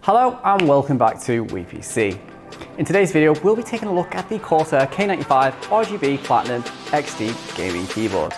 Hello and welcome back to WePC. In today's video, we'll be taking a look at the Corsair K95 RGB Platinum XD gaming keyboard.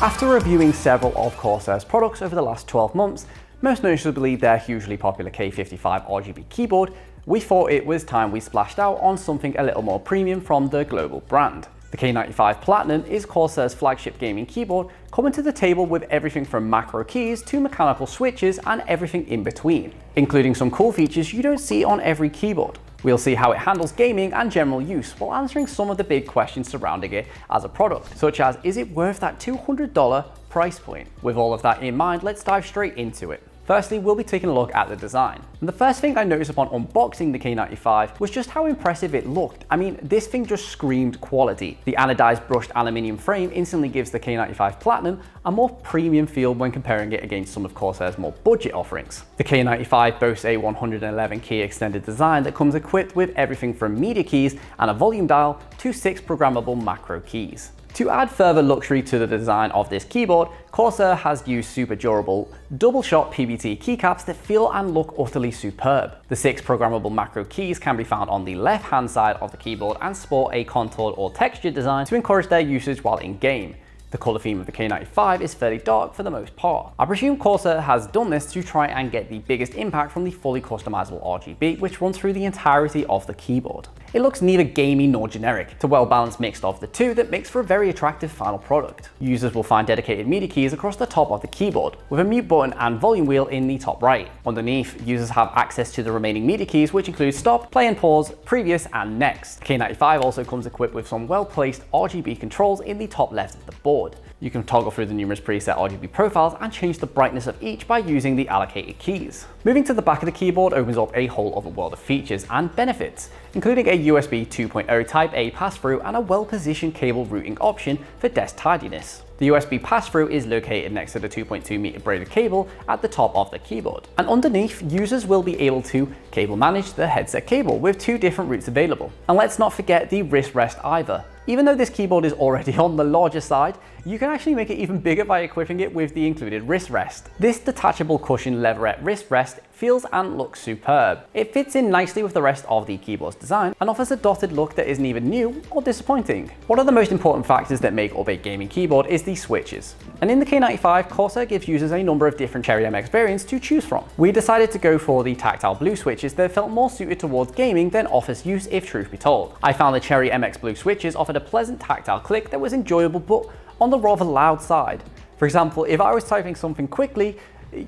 After reviewing several of Corsair's products over the last 12 months, most noticeably their hugely popular K95 RGB keyboard, we thought it was time we splashed out on something a little more premium from the global brand. The K95 Platinum is Corsair's flagship gaming keyboard, coming to the table with everything from macro keys to mechanical switches and everything in between, including some cool features you don't see on every keyboard. We'll see how it handles gaming and general use while answering some of the big questions surrounding it as a product, such as is it worth that $200 price point? With all of that in mind, let's dive straight into it. Firstly, we'll be taking a look at the design. And the first thing I noticed upon unboxing the K95 was just how impressive it looked. I mean, this thing just screamed quality. The anodized brushed aluminium frame instantly gives the K95 Platinum a more premium feel when comparing it against some of Corsair's more budget offerings. The K95 boasts a 111 key extended design that comes equipped with everything from media keys and a volume dial to 6 programmable macro keys. To add further luxury to the design of this keyboard, Corsair has used super durable, double-shot PBT keycaps that feel and look utterly superb. The 6 programmable macro keys can be found on the left-hand side of the keyboard and sport a contoured or textured design to encourage their usage while in-game. The colour theme of the K95 is fairly dark for the most part. I presume Corsair has done this to try and get the biggest impact from the fully customizable RGB, which runs through the entirety of the keyboard. It looks neither gamey nor generic. It's a well-balanced mix of the two that makes for a very attractive final product. Users will find dedicated media keys across the top of the keyboard, with a mute button and volume wheel in the top right. Underneath, users have access to the remaining media keys, which include stop, play and pause, previous and next. The K95 also comes equipped with some well-placed RGB controls in the top left of the board. You can toggle through the numerous preset RGB profiles and change the brightness of each by using the allocated keys. Moving to the back of the keyboard opens up a whole other world of features and benefits, including a USB 2.0 Type A pass-through and a well-positioned cable routing option for desk tidiness. The USB pass-through is located next to the 2.2 meter braided cable at the top of the keyboard. And underneath, users will be able to cable manage the headset cable with 2 different routes available. And let's not forget the wrist rest either. Even though this keyboard is already on the larger side, you can actually make it even bigger by equipping it with the included wrist rest. This detachable cushion leverette wrist rest feels and looks superb. It fits in nicely with the rest of the keyboard's design and offers a dotted look that isn't either new or disappointing. One of the most important factors that make up a gaming keyboard is the switches. And in the K95, Corsair gives users a number of different Cherry MX variants to choose from. We decided to go for the tactile blue switches that felt more suited towards gaming than office use, if truth be told. I found the Cherry MX blue switches offered a pleasant tactile click that was enjoyable but on the rather loud side. For example, if I was typing something quickly,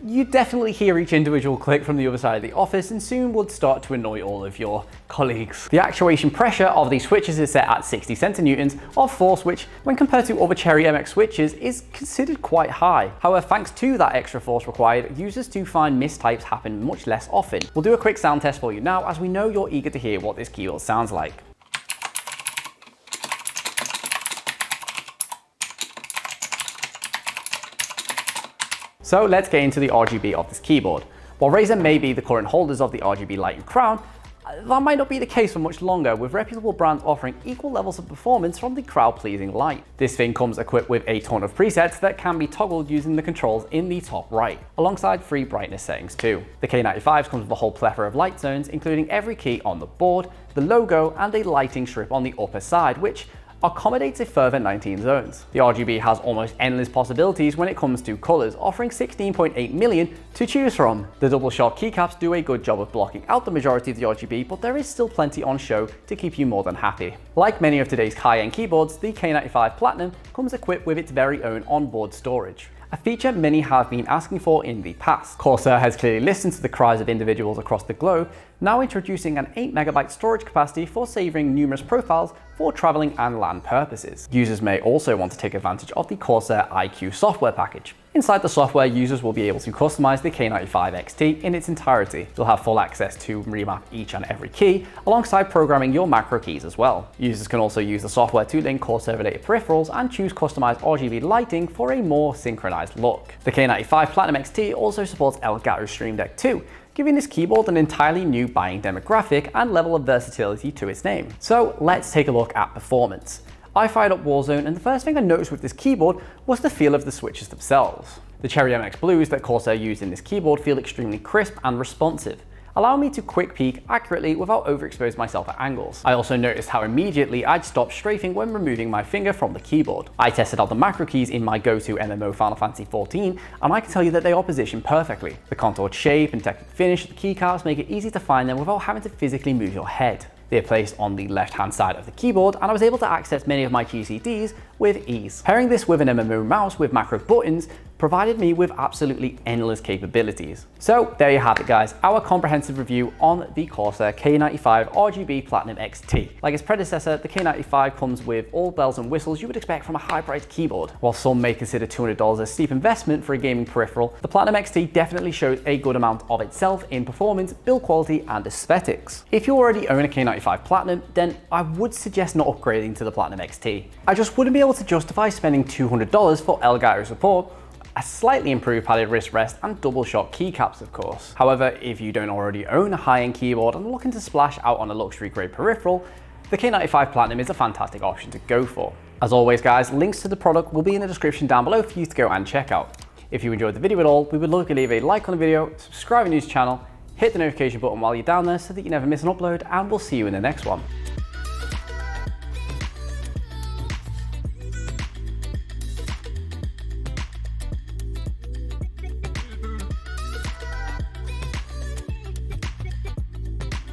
you'd definitely hear each individual click from the other side of the office and soon would start to annoy all of your colleagues. The actuation pressure of these switches is set at 60 centinewtons of force, which when compared to other Cherry MX switches is considered quite high. However, thanks to that extra force required, users do find mistypes happen much less often. We'll do a quick sound test for you now, as we know you're eager to hear what this keyboard sounds like. So let's get into the RGB of this keyboard. While Razer may be the current holders of the RGB Light and Crown, that might not be the case for much longer, with reputable brands offering equal levels of performance from the crowd-pleasing Light. This thing comes equipped with a ton of presets that can be toggled using the controls in the top right, alongside 3 brightness settings too. The K95 comes with a whole plethora of light zones, including every key on the board, the logo, and a lighting strip on the upper side, which accommodates a further 19 zones. The RGB has almost endless possibilities when it comes to colours, offering 16.8 million to choose from. The double-shot keycaps do a good job of blocking out the majority of the RGB, but there is still plenty on show to keep you more than happy. Like many of today's high-end keyboards, the K95 Platinum comes equipped with its very own onboard storage, a feature many have been asking for in the past. Corsair has clearly listened to the cries of individuals across the globe, now introducing an 8 MB storage capacity for saving numerous profiles for traveling and LAN purposes. Users may also want to take advantage of the Corsair Iq Software package. Inside the software, users will be able to customize the K95 XT in its entirety. You'll have full access to remap each and every key, alongside programming your macro keys as well. Users can also use the software to link Corsair-related peripherals and choose customized RGB lighting for a more synchronized look. The K95 Platinum XT also supports Elgato Stream Deck 2, giving this keyboard an entirely new buying demographic and level of versatility to its name. So let's take a look at performance. I fired up Warzone, and the first thing I noticed with this keyboard was the feel of the switches themselves. The Cherry MX Blues that Corsair used in this keyboard feel extremely crisp and responsive, allowing me to quick peek accurately without overexposing myself at angles. I also noticed how immediately I'd stop strafing when removing my finger from the keyboard. I tested out the macro keys in my go-to MMO Final Fantasy XIV, and I can tell you that they are positioned perfectly. The contoured shape and technical finish of the keycaps make it easy to find them without having to physically move your head. They are placed on the left-hand side of the keyboard, and I was able to access many of my GCDs with ease. Pairing this with an MMO mouse with macro buttons provided me with absolutely endless capabilities. So there you have it, guys, our comprehensive review on the Corsair K95 RGB Platinum XT. Like its predecessor, the K95 comes with all bells and whistles you would expect from a high-priced keyboard. While some may consider $200 a steep investment for a gaming peripheral, the Platinum XT definitely shows a good amount of itself in performance, build quality, and aesthetics. If you already own a K95 Platinum, then I would suggest not upgrading to the Platinum XT. I just wouldn't be able to justify spending $200 for Elgato support, a slightly improved padded wrist rest, and double shot keycaps, of course. However, if you don't already own a high-end keyboard and are looking to splash out on a luxury grade peripheral, the K95 Platinum is a fantastic option to go for. As always, guys, links to the product will be in the description down below for you to go and check out. If you enjoyed the video at all, we would love to leave a like on the video, subscribe to the channel, hit the notification button while you're down there so that you never miss an upload, and we'll see you in the next one.